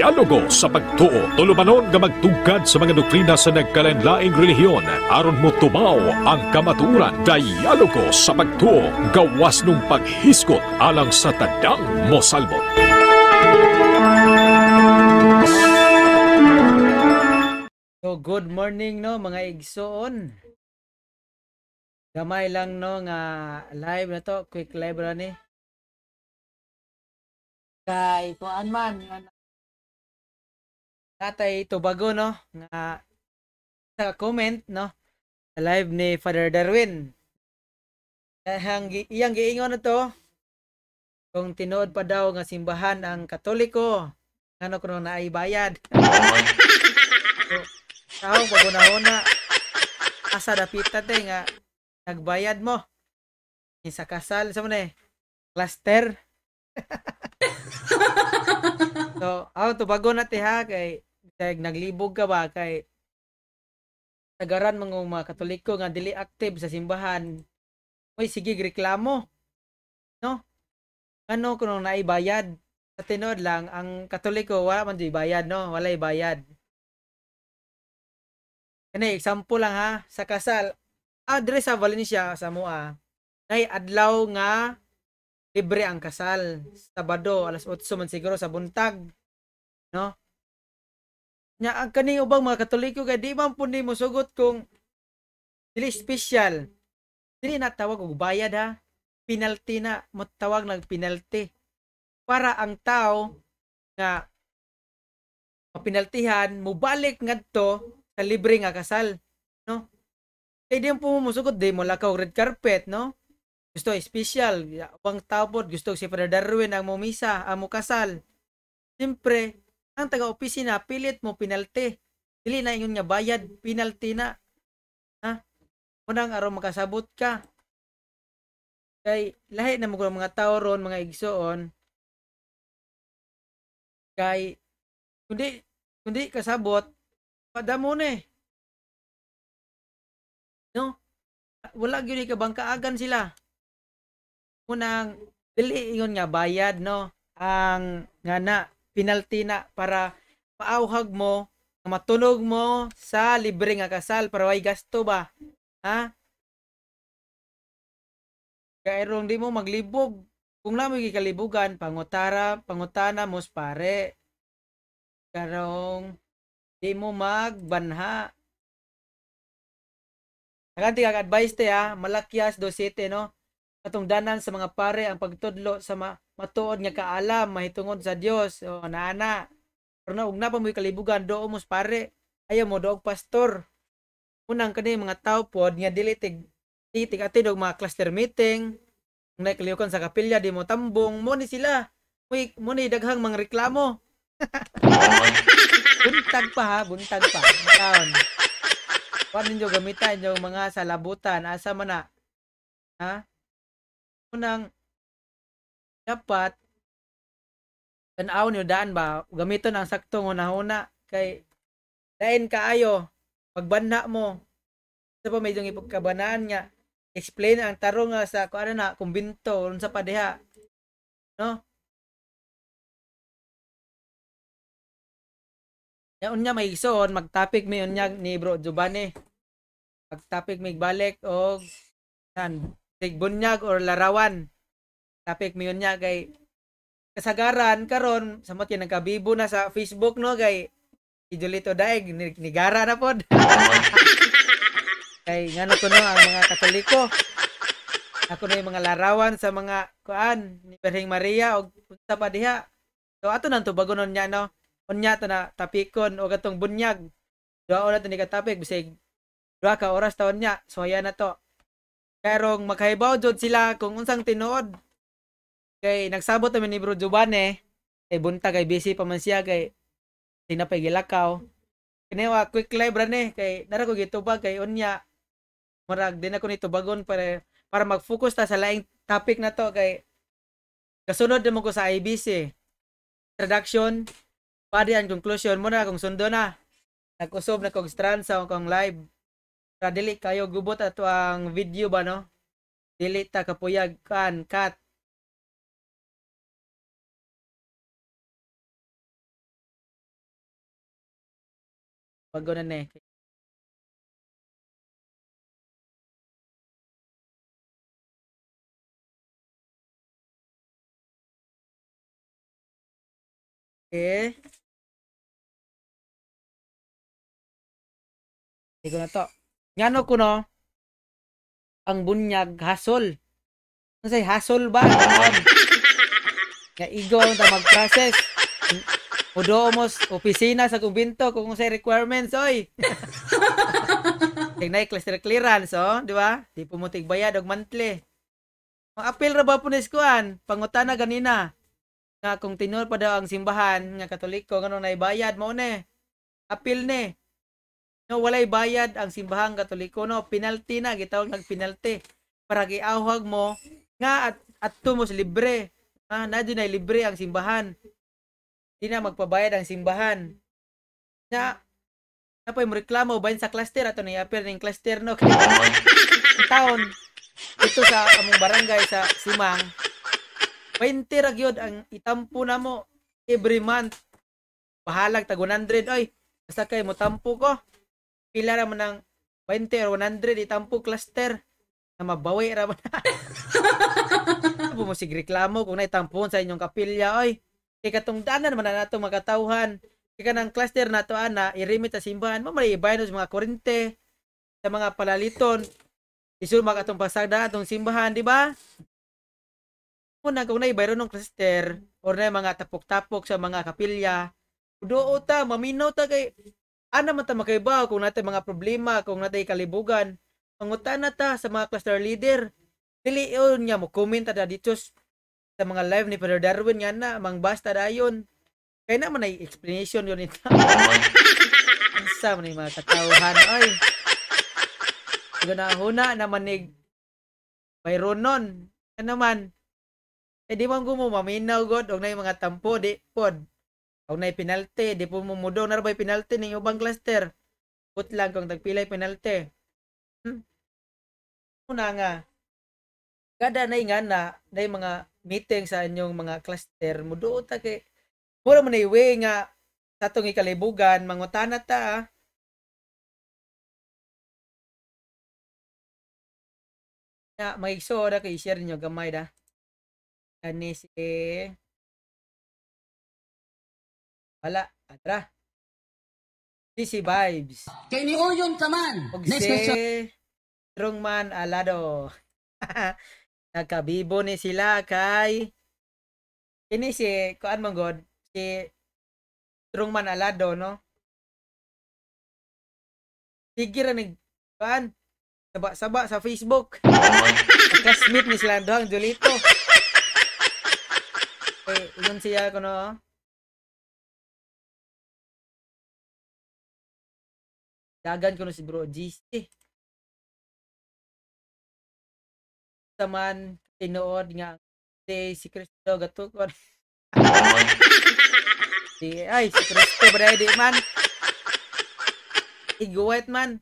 Dialogo sa pagtuo, tulumanon nga magtugkad sa mga doktrina sa nagkalain-laing relihiyon aron mo tumaw ang kamatuoran. Dialogo sa pagtuo, gawas nung paghiskot alang sa tadang mosalbot. So good morning no mga igsoon. Gamay lang no nga live na to, quick live ra ni. Kay kuan man natay tubago no nga sa comment no sa live ni Father Darwin. Iyang giingon na to kung tinuod pa daw nga simbahan ang Katoliko ano kuno naay bayad. So, pagunahuna asa dapita te nga nagbayad mo sa kasal sa man cluster. So, tubago na ti ha kay naglibog ka ba kay tagaran mga Katoliko nga dili active sa simbahan. Oy sige reklamo. No? Ano kuno naibayad? Sa tinod lang ang Katoliko wala man di bayad no, walay bayad. Kani example lang ha sa kasal. Dre sa Valencia sa mua. Nay adlaw nga libre ang kasal. Sabado, alas 8 man siguro sa buntag. No? Nya ang kani ubang mga Katoliko kay di man pud mo sugot kung dili special. Dili na tawag og bayad ha. Penalty na mo tawag nag penalty. Para ang tao nga mapinaltihan mubalik ngadto sa libre nga kasal, no? Kay di mo musugot di mo lakaw red carpet, no? Gusto special, ubang tao pod gusto si Father Darwin ang mumisa, ang kasal. Siyempre, ang taga-opisina pilit mo penalty. Dili na ingon nga bayad, penalty na. Ha? Unang aron makasabot ka. Kay lahi na mo mga tao ron, mga igsoon. Kay kundi kasabot padamo ni. No? Wala gyud ka bangkaagan sila. Unang dili ingon nga bayad no ang ngana penalty na para paauhag mo matunog mo sa libre nga kasal para way gasto ba ha kay rong di mo maglibog kung namo gikalibugan pangutana mos pare karong di mo magbanha naganti kag advice te ha Malakias 2:7 no atong danan sa mga pare ang pagtudlo sa matuod nga kaalam mahitungod sa Dios o naana pero na ug na pa mo kalibugan do mos pare ayaw mo doog pastor unang kani mga tao pod nga dili tig atid og mga cluster meeting kung naikaliukan sa kapilya di mo tambong mo ni sila mo ni daghang mga reklamo. buntag pa taon kuan ninyo gamitan yung mga salabutan asa man na ha unang dapat tan-aw niyo daan ba gamiton ang saktong una-una kay dain kaayo pagbanha mo sa pa medyo ipagkabanaan nga explain ang tarong nga sa kuan na kumbinto unsa pa diha no ya unya may igsoon mag-topic mi unya ni Bro Giovanni mag-topic mi balik og san tigbunyag or larawan topic mi unya kay kasagaran karon samot kay nagkabibo na sa Facebook no kay si Julito Daig nigara na pod. Kay ngano ko no ang mga Katoliko ako na yung mga larawan sa mga kuan ni Birheng Maria og unsa pa diha so ato nang tubagonon nya no unya to na tapikon og atong bunyag duha na to ni ka-topic bisig duha ka oras taon nya so ayan na to karong magkahibaw jud sila kung unsang tinuod kay nagsabot naman ni Bro Giovanni kay bunta kay busy pa man siya kay tinapay gilakaw kinewa quick live ra ni kay nara ko gitubag kay unya marag din ako nito bagon para mag-focus ta sa laing topic na to kay kasunod mo ko sa IBC introduction body and conclusion mo na kung sundo na nag-usob na kong strand sa akong live para dili kayo gubot ato ang video ba no dili ta kapuyag kan cut bago na ni. Okay. Hindi ko na to. Ngano ko no, ang bunyag hasol. Ano say hasol ba? Nga igong ta mag-process. Udo mo opisina sa kumbinto kung say requirements oy. Tingnan cluster clearance oh, di ba? Di pumutig bayad og monthly. Ang appeal ra ba punis kuan? Pangutana ganina. Nga kung tinul pa daw ang simbahan nga Katoliko ngano naibayad mo ne. Appeal ni. No walay bayad ang simbahang Katoliko no, penalty na gitawag nag penalty para giawhag mo nga at tumos libre. Na di na libre ang simbahan. Di na magpabayad ang simbahan. Nga napay mo reklamo bayin sa cluster ato ni appeal ning cluster no. Taon ito sa among barangay sa Simang 20 ra gyud ang itampo namo every month. Bahalag tag 100 oy. Basta kay mo tampo ko. Pila ra man ng 20 or 100 itampo cluster na mabawi ra man. Abo mo sig reklamo kung naitampon sa inyong kapilya oy. Kay katong danan man na nato makatawhan. Kay kanang cluster nato ana irimit sa simbahan mo malibayon sa mga kurente sa mga palaliton. Isumak atong pasagda atong simbahan, di ba? Una kung naibayro ng cluster or na mga tapok-tapok sa mga kapilya, udo ta maminaw ta kay ana man ta makaibaw kung natay mga problema, kung natay kalibugan. Pangutan na ta sa mga cluster leader. Dili yun nga mo comment ta dito sa mga live ni Father Darwin nga na mangbasta dayon. Kaya naman ay explanation yun ito. Ansa man yung mga katawhan ay. Gunahuna naman ni mayroon nun. Ano naman? Eh di man gumo maminaw god og nay mga tampo di pod. Og nay penalty, di po mumudo na bay penalty ning ubang cluster. Put lang kung tagpilay penalty. Una nga kada nay nga na nay mga meeting sa inyong mga cluster mudo ta kay puro man way nga sa atong ikalibugan mangutana ta na maigso ra kay share niyo gamay da. Ani si wala atra. Si Vibes. Kay ni Oyon taman. Og Next si question. Strongman Alado. Nagkabibo ni sila kay ini si kuan man god si Strongman Alado no. Sige ra nig kuan saba-saba sa Facebook. Classmate ni sila doang Jolito. Eh, yun siya ko no. Dagan ko no si Bro GC. Taman tinuod nga si Cristo gatukon. Ay, si Cristo ba di man? Iguwet man.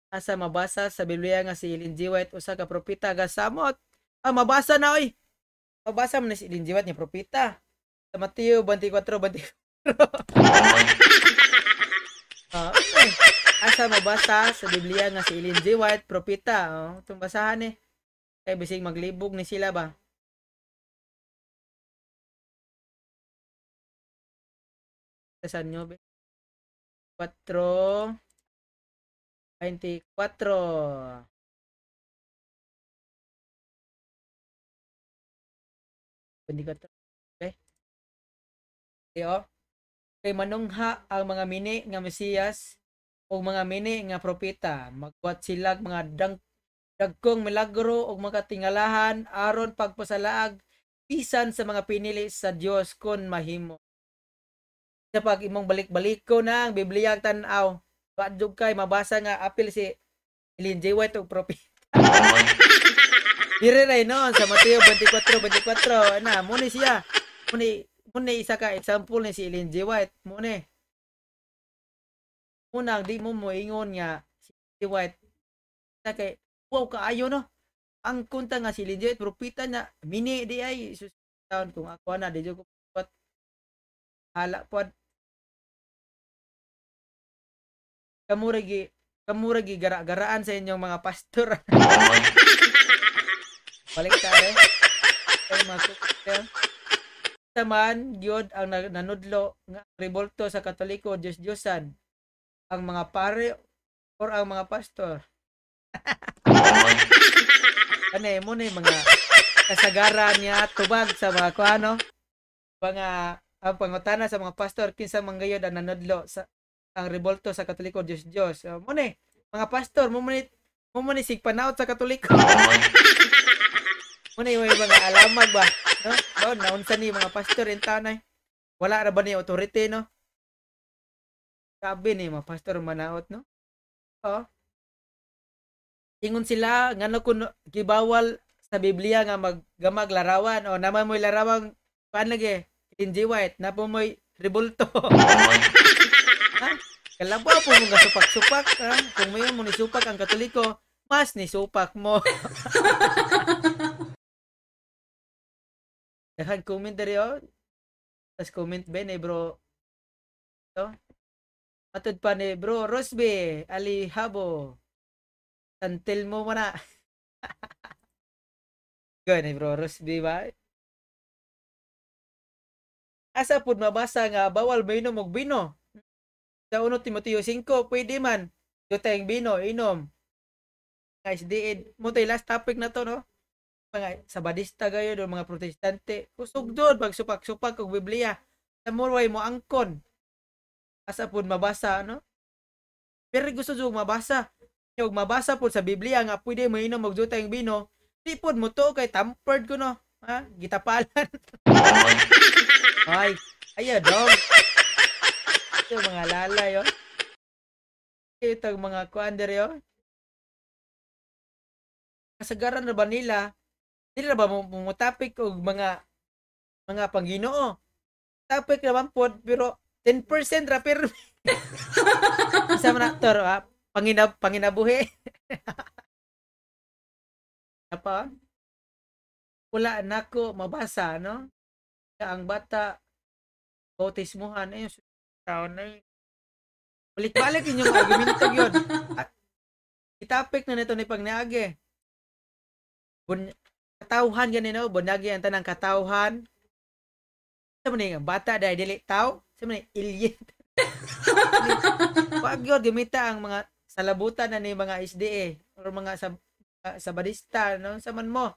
Asa mabasa sa Biblia nga si Ellen G. White usa ka propeta gasamot. Ah, mabasa na oy. Mabasa man si Ellen G. White ni propeta. Sa Mateo 24:24. Okay. Asa mabasa sa Biblia nga si Ellen G. White propeta. Oh, itong basahan eh. Kay bisig maglibog ni sila ba? Saan nyo? 4 24. Okay. Okay, oh. Kay manungha ang mga mini nga Mesiyas o mga mini nga propeta. Magbuhat sila mga dagkong milagro o mga tingalahan aron pagpasalaag bisan sa mga pinili sa Dios kon mahimo. Sa pag imong balik-balik ko na ang Biblia tan-aw. Kadug kay mabasa nga apil si Ellen G. White og propeta. Dire ray noon sa Mateo 24:24 na mo ni siya. Mo ni isa ka example ni si Ellen G. White mo ni. Unang di mo moingon nga si Ellen G. White sa kay wow kaayo no. Ang kunta nga si Ellen G. White propeta na mini di ay susun kung ako na di ko hala pod kamuragi gara-garaan sa inyong mga pastor. Balik tayo. Ay mga taman gyud ang nanudlo nga rebolto sa Katoliko Diyos-Diyosan ang mga pare or ang mga pastor. Kani mo ni mga kasagaran niya tubag sa mga kuano mga ang pangutana sa mga pastor kinsa manggayod ang nanudlo sa ang rebolto sa Katoliko Diyos. Mo ni mga pastor mo ni sigpanaot sa Katoliko. Mo ni may mga alamag ba no? Doon naunsa ni mga pastor in tanay. Wala ra ba ni authority no? Sabi ni mga pastor manaot no? Oh. Ingon sila ngano kun gibawal sa Biblia nga maggamag larawan o naman mo'y larawang paan lagi Lindsay White na po mo'y rebulto. Ha? Kalabo po mong gasupak-supak ha? Kung mayon mo nisupak ang Katoliko mas nisupak mo. Dahan comment dari oh. Tas comment ba ni bro to? Matod pa ni bro Rosby Ali Habo Santil mo na. Gani bro, Rosby ba? Asa pud mabasa nga bawal mainom og bino. Sa 1 Timoteo 5, pwede man. Dutayng bino, inom. Guys, mo tay last topic na to, no? Mga sabadista gayo do mga protestante. Kusog doon pag supak-supak og Biblia. Sa murway mo angkon. Asa pud mabasa, no? Pero gusto jud mabasa. Yung mabasa po sa Biblia nga pwede mainom og dutayng bino, di pod mo to kay tampered ko no. Ha? Gitapalan. Ay, ayo dog. Ito mga lalay oh. Ito mga kuander yo. Kasagaran na ba nila? Dili ba mo topic og mga Pangginoo? Topic naman pod pero 10% ra per. Isa man aktor ha? Panginabuhi. Apa? Wala nako mabasa, no? Ang bata bautismuhan ay taon na balik-balik inyong argumento yun. Itapik na nito ni pagniagi. Katawhan ganin no, bunyagi ang tanang katawhan. Sa man nga bata dahil dili taw, sa man alien. Wag yun gimita ang mga salabutan na ni mga SDA or mga sabadista no sa man mo.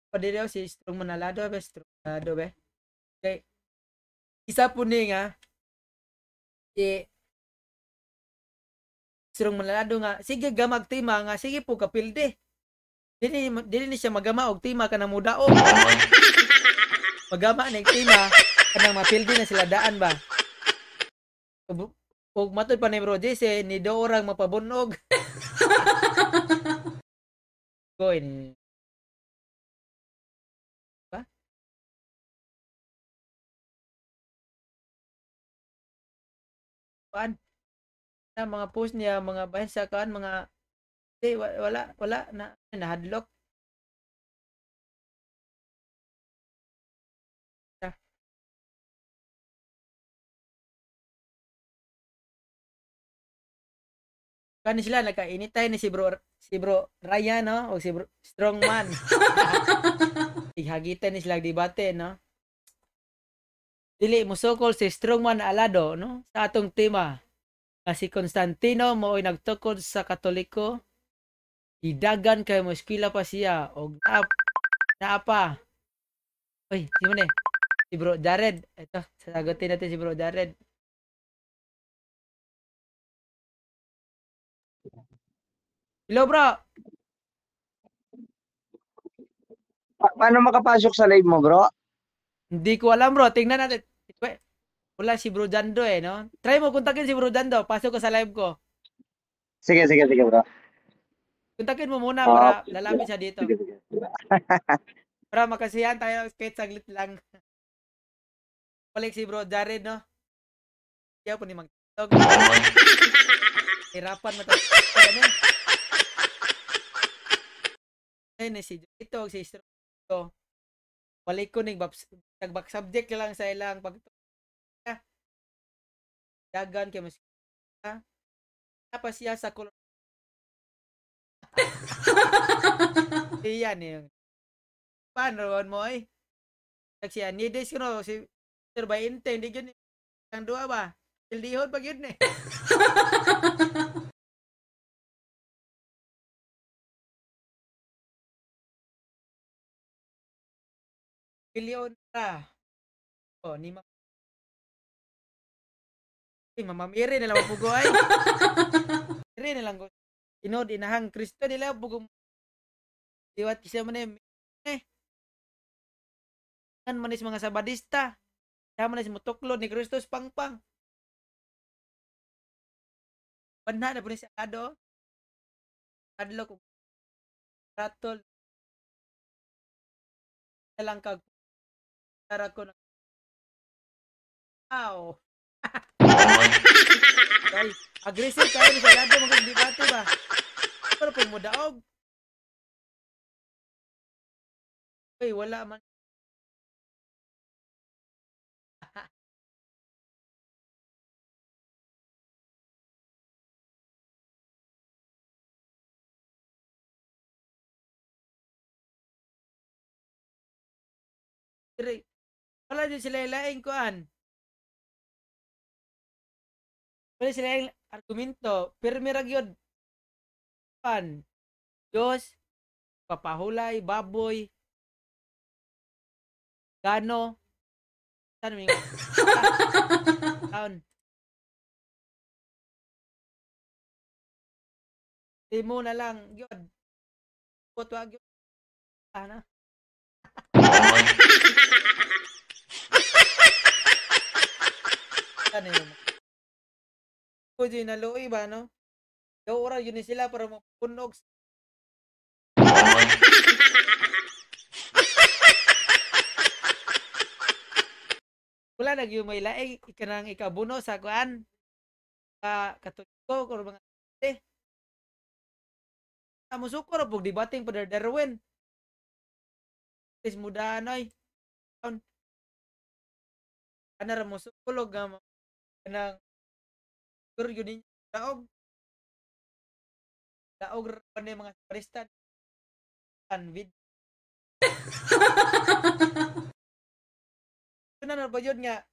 Padilyo si Strong Manalado be Strong Manalado be. Okay. Isa po ni nga si Strong Manalado nga sige gamag tima nga sige po kapilde. Dili ni siya magama og tima kanang mudaog. Magama ning tima kanang mapildi na sila daan ba. Ug matod pa ni Bro Jesse ni do orang mapabunog. Koy ni ba? Paan na mga post niya mga bahasa kan mga wala na nahadlok. Kan sila nagkainitay ni si bro Ryan no o si bro Strongman. Ihagitan ni sila debate no. Dili musokol si Strongman Alado no sa atong tema. Nga si Constantino mo'y nagtukod sa Katoliko. Idagan kay mo eskwela pa siya og naapa. Oy, si mo ni? Si Bro Jared. Ito, sasagutin natin si Bro Jared. Hello, bro. Paano makapasok sa live mo, bro? Hindi ko alam, bro. Tingnan natin. Wala si Bro Jando no? Try mo kontakin si Bro Jando. Pasok ka sa live ko. Sige, bro. Kontakin mo muna para lalapit siya dito. Sige. Para makasiyahan tayo kahit saglit lang. Balik si Bro Jared, no? Kaya po ni mag-tog. Hirapan mo ito. Ayun si Ito, si Istro. Wali ko ning back subject na lang sa ilang pag dagan kay mas pa siya sa kulor iyan yung paano ron mo ay siya ni des ko si Sir Bainte hindi gyud ang duha baildihon pag yun eh milyon ra oh ni Mama Mary na lang mapugo ay Mary na lang ko inod inahang Kristo nila pugong diwat siya man eh kan manis mga sabadista siya manis mutuklod ni Kristus pangpang banha na po ni siya adlo ko ratol na lang kag tara ko na aw ay aggressive kayo ni sa lado mga debate ba pero pag mo daog ay wala man dire wala din sila laing kuan wala sila yung argumento pirmi ra gyud pan Diyos papahulay baboy gano tan mi taon mo na lang gyud wa gyud ana ano yun ko di naluoy ba no daw ora yun sila para mapunog wala nagyo may laing ikanang ikabuno sa kuan ka katoliko or mga musukor pug debating pada Darwin is muda noy ana ra musukolog nga kanang siguro yun din daog ra ni mga paristan vid na ba yun nga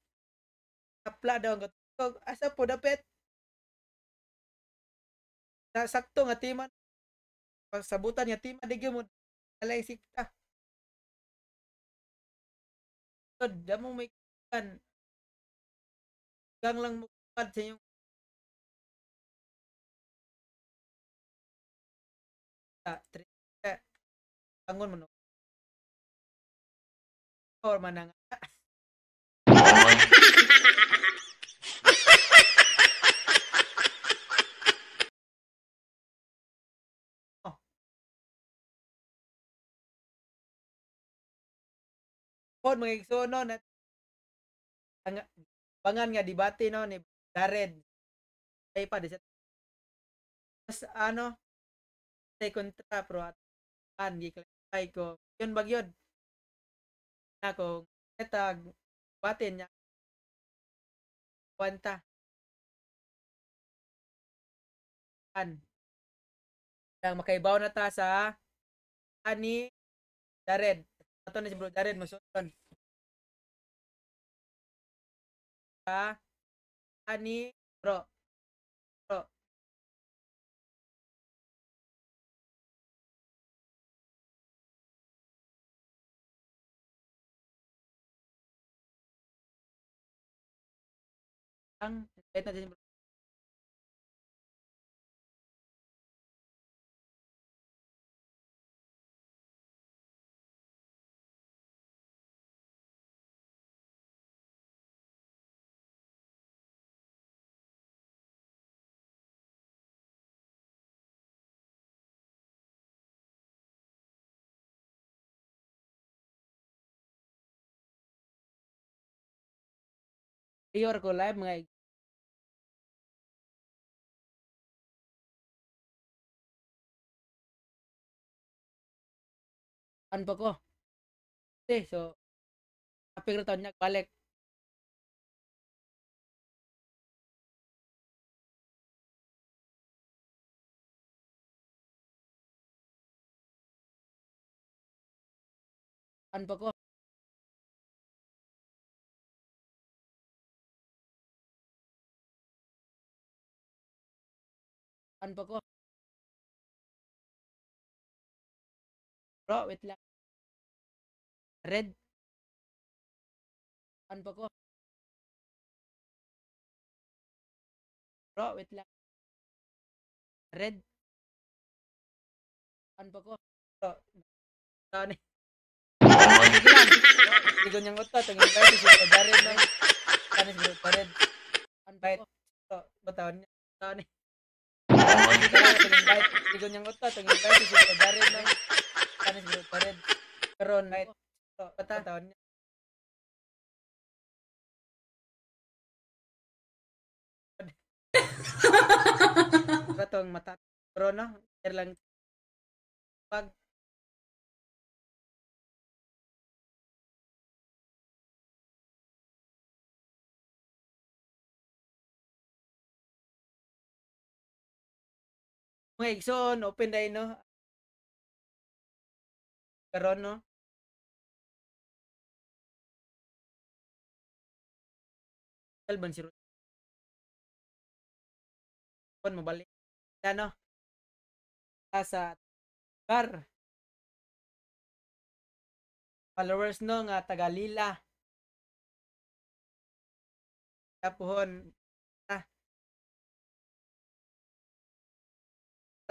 apla daw ang katoliko asa po dapet sa sakto nga timan sabutan nga timan di gyud mo alay sikta so damo may kan gang lang mo sa inyong bangon mo no or manang pod mga igsoon no na bangan nga debate no ni Jared ay pa di mas ano say kontra pro an gi ko yun bagyod ako etag batin niya kwanta an yang makaibaw na ta sa ani Jared ato na si bro Jared mosuton sa ani bro ang kahit na din bro Prior ko live mga an pa ko okay so Apil taon niya balik. An pa ko. An pa ko. Bro, wait lang. Red. An pa ko. Bro, wait lang. Red. An pa ko. Bro, taon eh. Sige lang. Ligo niyang utot. Ang invite siya sa darin ng kanis mo red. An pa ko. Bro, bataon niya. Taon eh. Sige lang. Ang invite. Ligo niyang utot. Ang invite siya sa darin ng kanis mo red. Karon, bro, bataon niya. Ratong mata. Pero no, lang pag mga igsoon, open day no. Karon no. Kalban si Ron mabalik. Ano? Sa car. Followers no nga tagalila. Tapuhon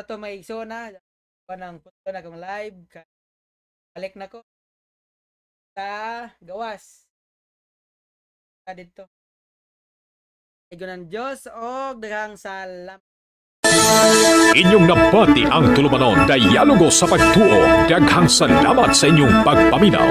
ato may igso na panang punto na kong live balik na ko sa gawas sa dito igunan Diyos o daghang salamat. Inyong nabati ang tulumanon dialogo sa pagtuo. Daghang salamat sa inyong pagpaminaw.